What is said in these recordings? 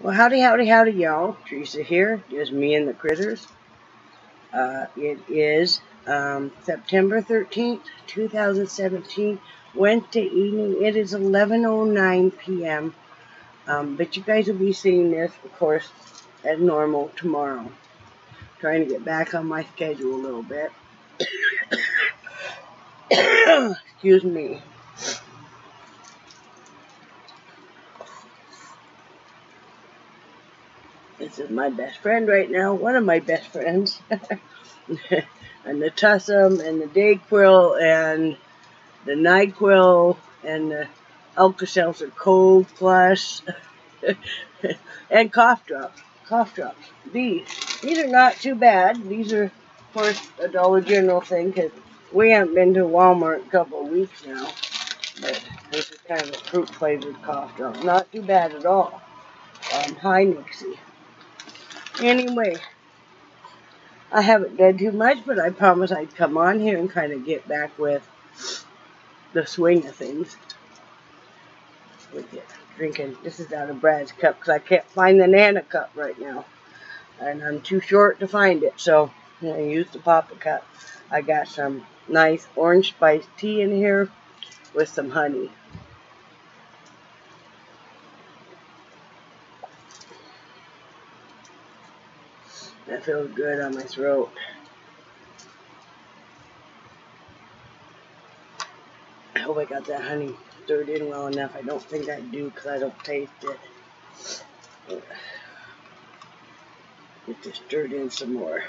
Well, howdy, howdy, howdy, y'all. Teresa here, just me and the critters. It is September 13th, 2017, Wednesday evening. It is 11:09 p.m. But you guys will be seeing this, of course, as normal tomorrow. Trying to get back on my schedule a little bit. Excuse me. This is my best friend right now, one of my best friends. And the Tussum, and the Dayquil, and the NyQuil, and the Alka-Seltzer Cold Plus, and cough drops. Cough drops. These are not too bad. These are, of course, a Dollar General thing, because we haven't been to Walmart in a couple of weeks now. But this is kind of a fruit-flavored cough drop. Not too bad at all. Hi, Nixie. Anyway, I haven't done too much, but I promised I'd come on here and kind of get back with the swing of things. Look at drinking. This is out of Brad's cup because I can't find the Nana cup right now. And I'm too short to find it, so I used the Papa cup. I got some nice orange spice tea in here with some honey. That feels good on my throat. I hope I got that honey stirred in well enough. I don't think I do because I don't taste it. Get this stirred in some more.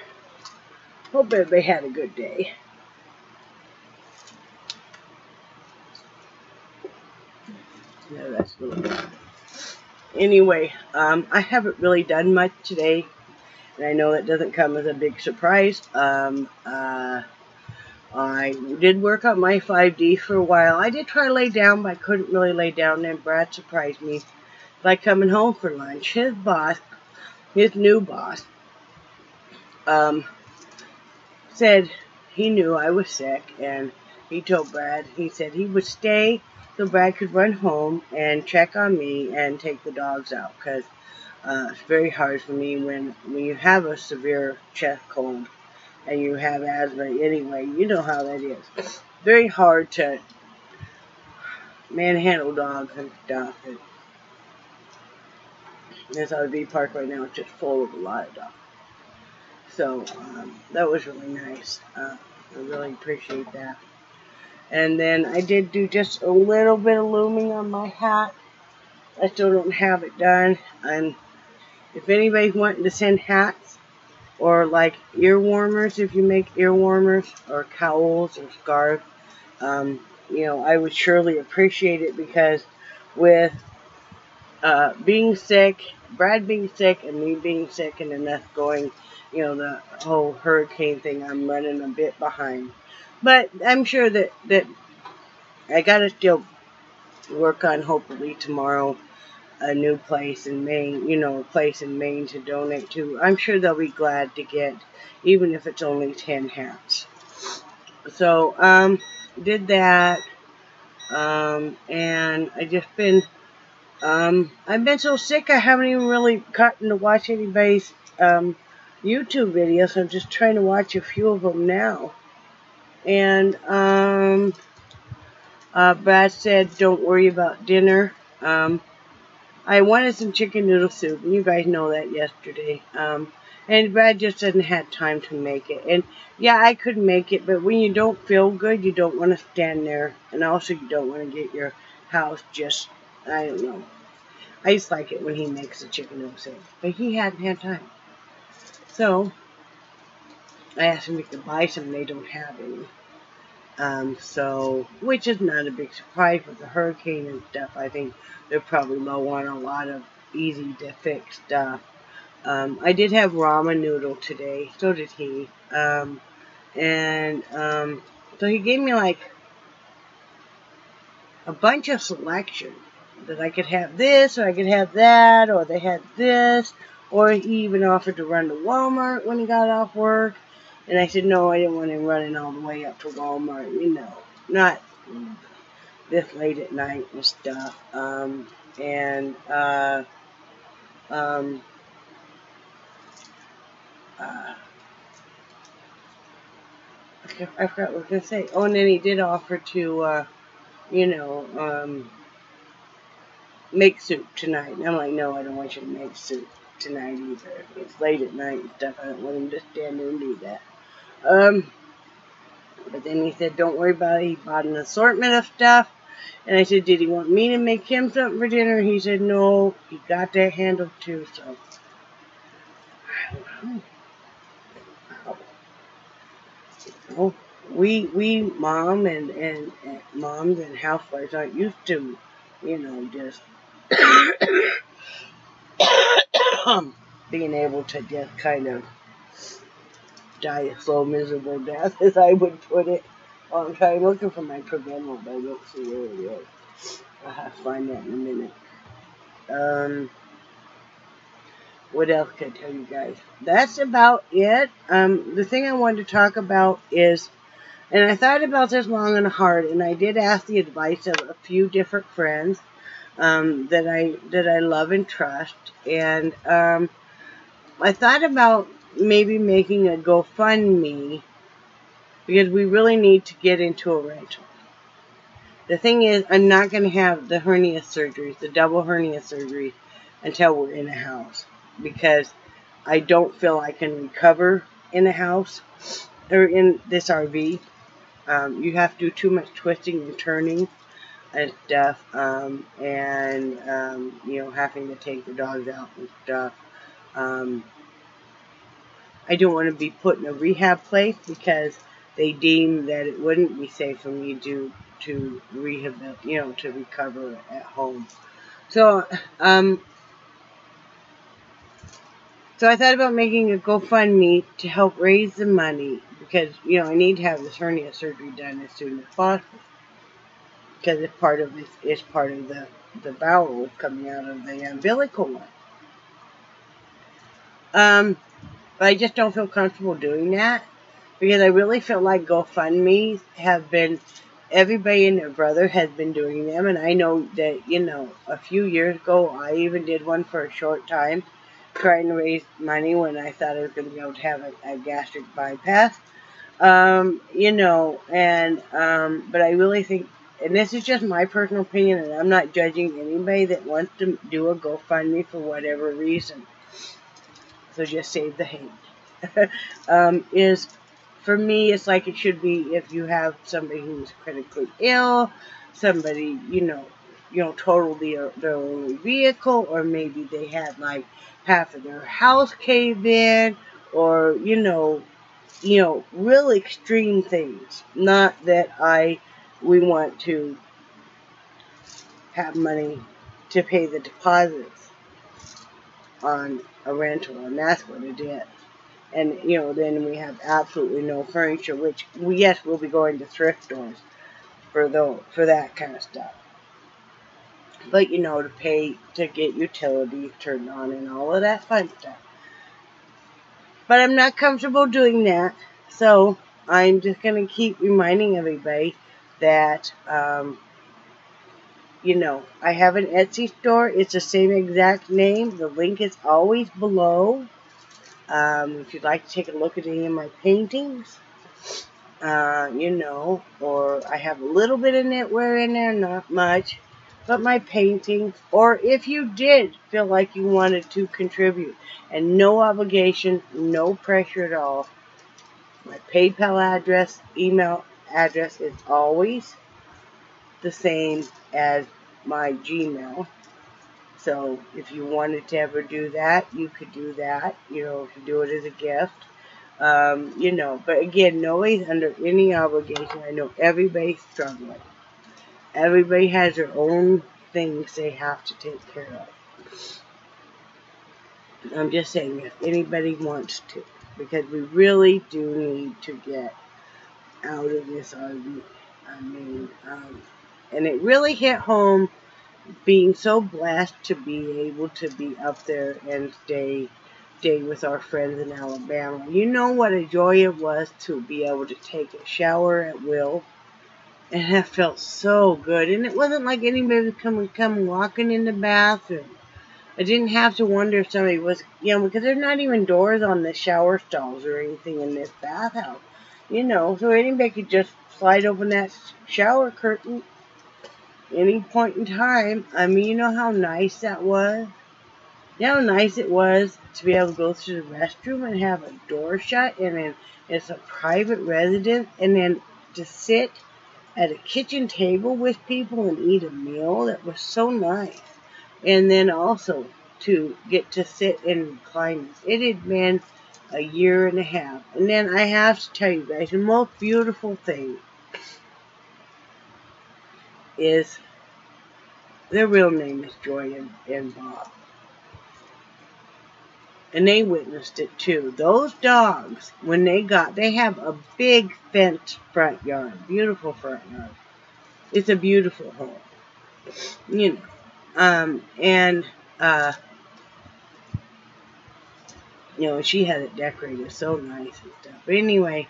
Hope everybody had a good day. Yeah, that's a little bit. Anyway, I haven't really done much today. And I know that doesn't come as a big surprise. I did work on my 5D for a while. I did try to lay down, but I couldn't really lay down. And Brad surprised me by coming home for lunch. His boss, his new boss, said he knew I was sick. And he told Brad, he said he would stay so Brad could run home and check on me and take the dogs out. Because it's very hard for me when you have a severe chest cold and you have asthma anyway. You know how that is. It's very hard to manhandle dogs and stuff. And this RV park right now is just full of a lot of dogs. So that was really nice. I really appreciate that. And then I did do just a little bit of looming on my hat. I still don't have it done. And if anybody's wanting to send hats or like ear warmers, if you make ear warmers or cowls or scarves, you know, I would surely appreciate it because with being sick, Brad being sick and me being sick and then us going, you know, the whole hurricane thing, I'm running a bit behind. But I'm sure that I gotta still work on hopefully tomorrow a new place in Maine, you know, a place in Maine to donate to. I'm sure they'll be glad to get, even if it's only 10 hats. So, did that, and I just been, I've been so sick I haven't even really gotten to watch anybody's, YouTube videos. I'm just trying to watch a few of them now. And, Brad said, don't worry about dinner. I wanted some chicken noodle soup, and you guys know that yesterday. And Brad just doesn't have time to make it. And yeah, I could make it, but when you don't feel good, you don't want to stand there. And also, you don't want to get your house just, I don't know. I just like it when he makes the chicken noodle soup. But he hadn't had time. So, I asked him if he could buy some, and they don't have any. So, which is not a big surprise with the hurricane and stuff. I think they're probably low on a lot of easy to fix stuff. I did have ramen noodle today. So did he. So he gave me like a bunch of selection that I could have this or I could have that or they had this, or he even offered to run to Walmart when he got off work. And I said, no, I didn't want him running all the way up to Walmart, you know, not this late at night and stuff. And I forgot what I was going to say. Oh, and then he did offer to, you know, make soup tonight. And I'm like, no, I don't want you to make soup tonight either. It's late at night and stuff. I don't want him to stand there and do that. But then he said, don't worry about it. He bought an assortment of stuff. And I said, did he want me to make him something for dinner? He said, no, he got that handled too. So, I don't know. Oh, we mom and moms and housewives aren't used to, you know, just being able to just kind of die a slow, miserable death, as I would put it. Oh, I'm trying looking for my preventable, but I don't see where it is. I'll have to find that in a minute. What else can I tell you guys? That's about it. The thing I wanted to talk about is, and I thought about this long and hard, and I did ask the advice of a few different friends that I love and trust, and I thought about maybe making a GoFundMe because we really need to get into a rental. The thing is, I'm not going to have the hernia surgeries, the double hernia surgery, until we're in a house, because I don't feel I can recover in a house or in this RV. You have to do too much twisting and turning and stuff, and you know, having to take the dogs out and stuff. I don't want to be put in a rehab place because they deem that it wouldn't be safe for me to rehab, you know, to recover at home. So, so I thought about making a GoFundMe to help raise the money because, you know, I need to have this hernia surgery done as soon as possible because it's part of the bowel coming out of the umbilical one. But I just don't feel comfortable doing that because I really feel like GoFundMes have been, everybody and their brother has been doing them, and I know that, you know, a few years ago I even did one for a short time trying to raise money when I thought I was going to be able to have a gastric bypass. You know, and but I really think, and this is just my personal opinion, and I'm not judging anybody that wants to do a GoFundMe for whatever reason. So just save the hate. Is, for me, it's like it should be if you have somebody who's critically ill, somebody, you know, totaled their only vehicle, or maybe they had like half of their house cave in, or, you know, real extreme things. Not that we want to have money to pay the deposits on a rental, and that's what it is. And, you know, then we have absolutely no furniture, which, yes, we'll be going to thrift stores for that kind of stuff. But, you know, to get utilities turned on and all of that fun stuff. But I'm not comfortable doing that, so I'm just going to keep reminding everybody that, you know, I have an Etsy store. It's the same exact name. The link is always below. If you'd like to take a look at any of my paintings, you know, or I have a little bit of knitwear in there, not much, but my paintings, or if you did feel like you wanted to contribute, and no obligation, no pressure at all, my PayPal address, email address is always the same as my Gmail. So if you wanted to ever do that, you could do that. You know, if you do it as a gift. You know, but again, nobody's under any obligation. I know everybody's struggling. Everybody has their own things they have to take care of. I'm just saying, if anybody wants to, because we really do need to get out of this RV. I mean, and it really hit home being so blessed to be able to be up there and stay with our friends in Alabama. You know what a joy it was to be able to take a shower at will, And that felt so good. And it wasn't like anybody was come walking in the bathroom. I didn't have to wonder if somebody was, because there's not even doors on the shower stalls or anything in this bathhouse. So anybody could just slide open that shower curtain any point in time. I mean, you know how nice that was? You know how nice it was to be able to go through the restroom and have a door shut, and then it's a private residence, and then to sit at a kitchen table with people and eat a meal. That was so nice. And then also to get to sit in recliners. It had been a year and a half. And then I have to tell you guys, the most beautiful thing is their real name is Joy and Bob. And they witnessed it too. Those dogs, when they have a big fenced front yard. Beautiful front yard. It's a beautiful home. She had it decorated so nice and stuff. But anyway,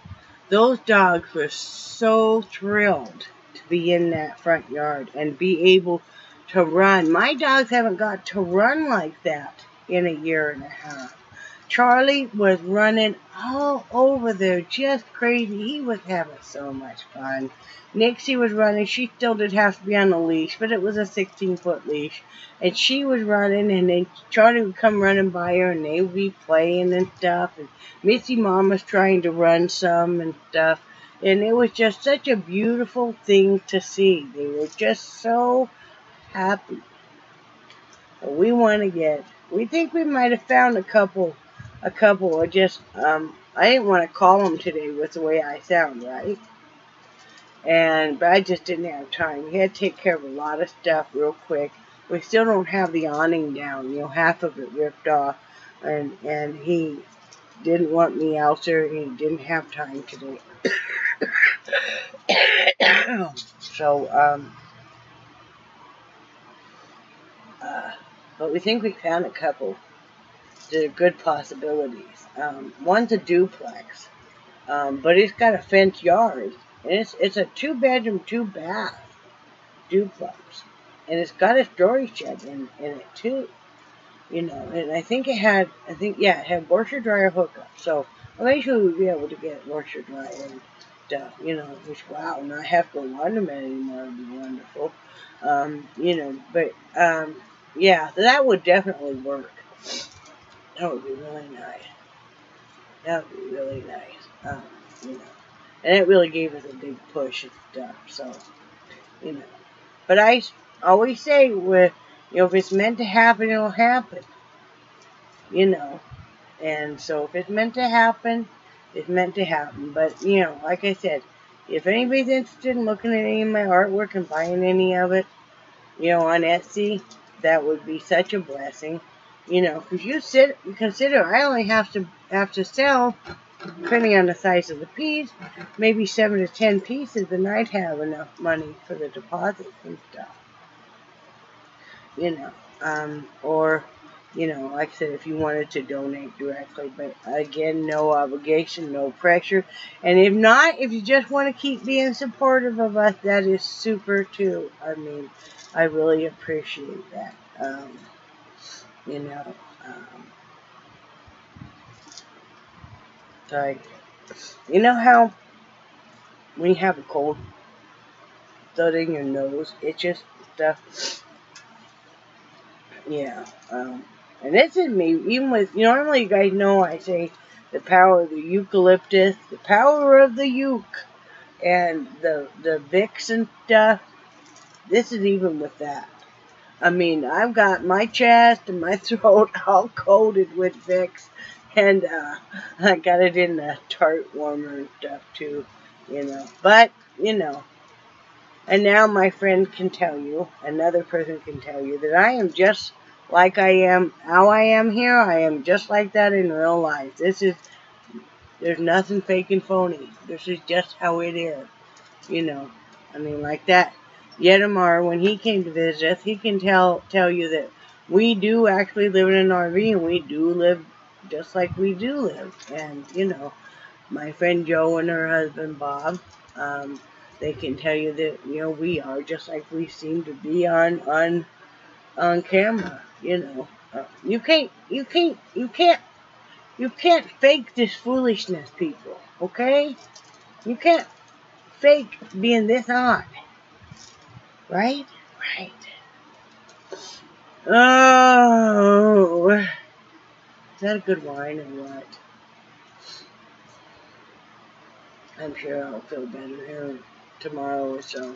those dogs were so thrilled to be in that front yard and be able to run. My dogs haven't got to run like that in a year and a half. Charlie was running all over there, just crazy. He was having so much fun. Nixie was running. She still did have to be on a leash, but it was a 16-foot leash. And she was running, and then Charlie would come running by her, and they would be playing and stuff. And Missy Mom was trying to run some and stuff. And it was just such a beautiful thing to see. They were just so happy. But we think we might have found a couple of just, I didn't want to call them today with the way I sound, right? But I just didn't have time. We had to take care of a lot of stuff real quick. We still don't have the awning down, half of it ripped off. And he didn't want me out there, and he didn't have time today. So, but we think we found a couple that are good possibilities. One's a duplex, but it's got a fenced yard, and it's a 2-bedroom, 2-bath duplex, and it's got a storage shed in it too. And I think it had washer dryer hookup. So eventually we'll be able to get washer dryer and stuff. Which not have to go laundromat anymore would be wonderful. Yeah, so that would definitely work. That would be really nice. That would be really nice. And it really gave us a big push and stuff. So, But I always say, if it's meant to happen, it'll happen. And so if it's meant to happen, it's meant to happen. But, like I said, if anybody's interested in looking at any of my artwork and buying any of it, on Etsy, that would be such a blessing. Because you consider I only have to sell, depending on the size of the piece, maybe 7 to 10 pieces, and I'd have enough money for the deposits and stuff. Or, like I said, if you wanted to donate directly, but again, no obligation, no pressure. And if not, if you just want to keep being supportive of us, that is super too. I mean, I really appreciate that. Like, how when you have a cold, studying your nose, itches, stuff. Yeah. And this is me, even with, normally you guys know I say the power of the eucalyptus, the power of the uke, and the Vicks and stuff. This is even with that. I mean, I've got my chest and my throat all coated with Vicks, and I got it in the tart warmer and stuff too, But, and now my friend can tell you, another person can tell you, that I am just like I am, how I am here, I am just like that in real life. There's nothing fake and phony. This is just how it is, I mean, like that. Yedamar, when he came to visit us, he can tell you that we do actually live in an RV, and we do live just like we do live. And, my friend Jo and her husband Bob, they can tell you that, you know, we are just like we seem to be on camera. You know, you can't fake this foolishness, people. Okay, you can't fake being this odd, right? Right. Oh, is that a good wine or what? I'm sure I'll feel better here tomorrow or so,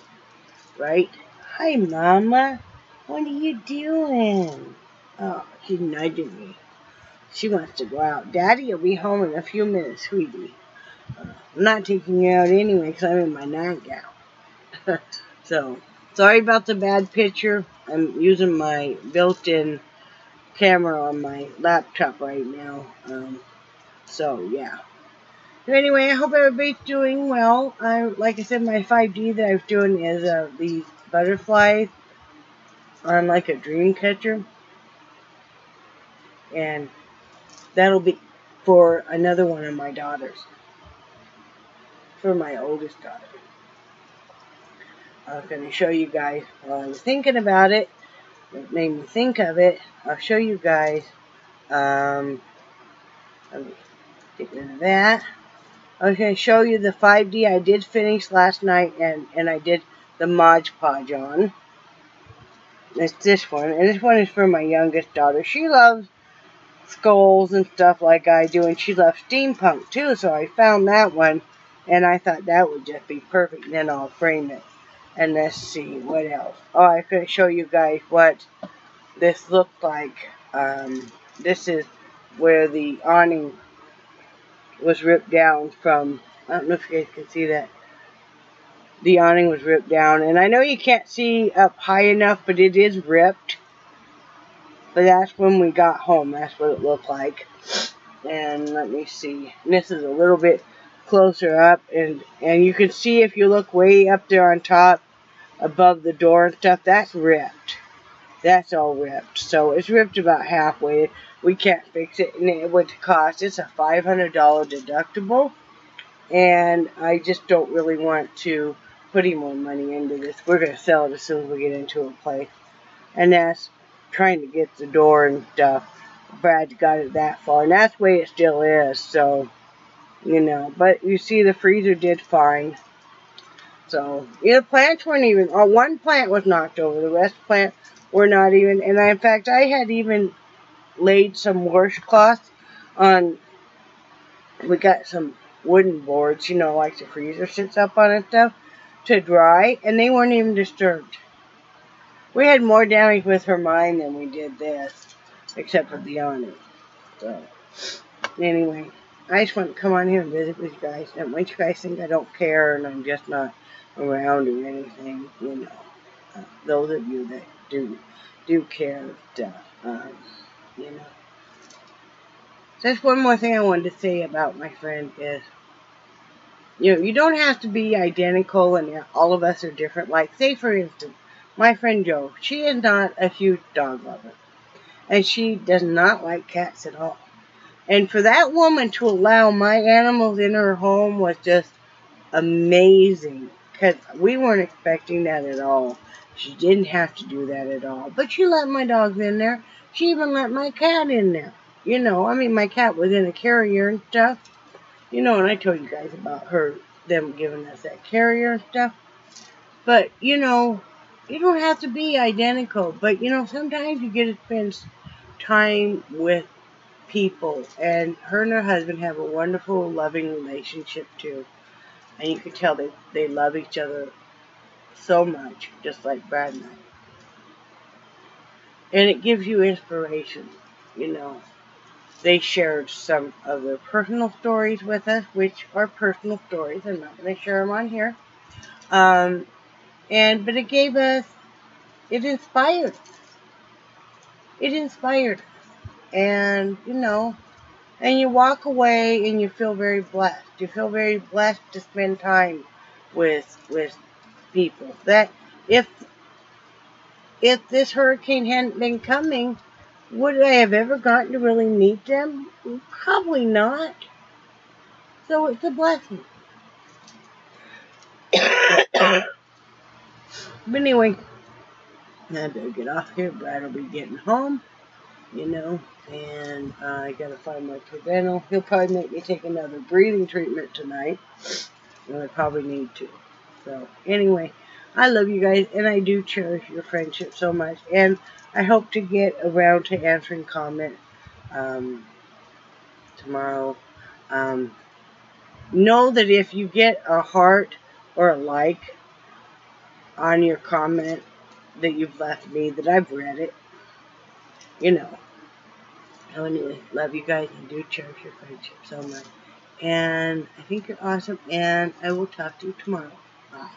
right? Hi, Mama. What are you doing? Oh, she's nudging me. She wants to go out. Daddy will be home in a few minutes, sweetie. I'm not taking you out anyway because I'm in my nightgown. So, sorry about the bad picture. I'm using my built-in camera on my laptop right now. So, yeah. So anyway, I hope everybody's doing well. Like I said, my 5D that I was doing is these butterflies on like a dream catcher. And that'll be for another one of my daughters. For my oldest daughter. I was going to show you guys while I was thinking about it. What made me think of it. I'll show you guys. Let me get rid of that. I was going to show you the 5D I did finish last night, and I did the Mod Podge on. It's this one, and this one is for my youngest daughter. She loves skulls and stuff like I do, and she loves steampunk too, so I found that one, and I thought that would just be perfect, and then I'll frame it. And let's see, what else? Oh, I could show you guys what this looked like. This is where the awning was ripped down from. I don't know if you guys can see that. The awning was ripped down. And I know you can't see up high enough, but it is ripped. But that's when we got home. That's what it looked like. And let me see. And this is a little bit closer up. And you can see if you look way up there on top, above the door and stuff, that's ripped. That's all ripped. So it's ripped about halfway. We can't fix it. And it would cost, it's a $500 deductible. And I just don't really want to put any more money into this. We're going to sell it as soon as we get into a place. And that's trying to get the door and stuff. Brad's got it that far. And that's the way it still is. So, you know. But you see the freezer did fine. So, you know, plants weren't even, one plant was knocked over. The rest of the plants were not even, and in fact, I had even laid some washcloths on, we got some wooden boards, you know, like the freezer sits up on and stuff, to dry, and they weren't even disturbed. We had more damage with Hermione than we did this, except for the awning. So, anyway, I just want to come on here and visit with you guys. Don't want you guys think I don't care and I'm just not around or anything, you know. Those of you that do care and stuff, you know. So that's one more thing I wanted to say about my friend is, you know, you don't have to be identical and all of us are different. Like, say for instance, my friend Jo, she is not a huge dog lover. And she does not like cats at all. And for that woman to allow my animals in her home was just amazing. Because we weren't expecting that at all. She didn't have to do that at all. But she let my dogs in there. She even let my cat in there. You know, I mean, my cat was in a carrier and stuff. You know, and I told you guys about them giving us that carrier and stuff. But, you know, you don't have to be identical. But, you know, sometimes you get to spend time with people. And her and her husband have a wonderful, loving relationship, too. And you can tell they love each other so much, just like Brad and I. And it gives you inspiration, you know. They shared some of their personal stories with us, which are personal stories. I'm not going to share them on here. But it gave us, it inspired. It inspired us. And, you know, and you walk away and you feel very blessed. You feel very blessed to spend time with people. That if this hurricane hadn't been coming, would I have ever gotten to really meet them? Probably not. So it's a blessing. But anyway, I better get off here. Brad will be getting home, you know, and I gotta find my Prevento. He'll probably make me take another breathing treatment tonight, and I probably need to. So anyway, I love you guys, and I do cherish your friendship so much, and I hope to get around to answering comment tomorrow. Know that if you get a heart or a like on your comment that you've left me, that I've read it, you know. So anyway, love you guys, and do cherish your friendship so much. And I think you're awesome, and I will talk to you tomorrow. Bye.